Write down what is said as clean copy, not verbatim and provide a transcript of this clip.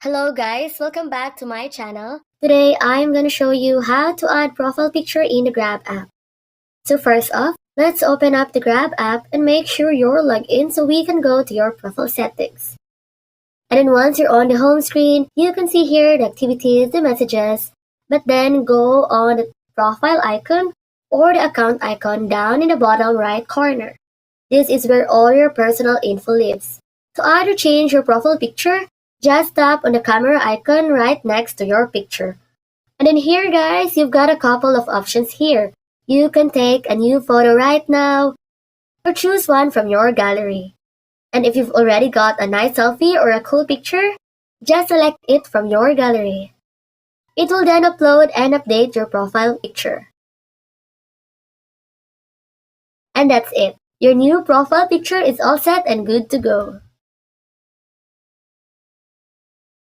Hello guys, welcome back to my channel. Today I'm gonna show you how to add profile picture in the Grab app. So first off, let's open up the Grab app and make sure you're logged in so we can go to your profile settings. And then once you're on the home screen, you can see here the activities, the messages, but then go on the profile icon or the account icon down in the bottom right corner. This is where all your personal info lives. To add or change your profile picture, just tap on the camera icon right next to your picture. And then here guys, you've got a couple of options here. You can take a new photo right now or choose one from your gallery. And if you've already got a nice selfie or a cool picture, just select it from your gallery. It will then upload and update your profile picture. And that's it. Your new profile picture is all set and good to go.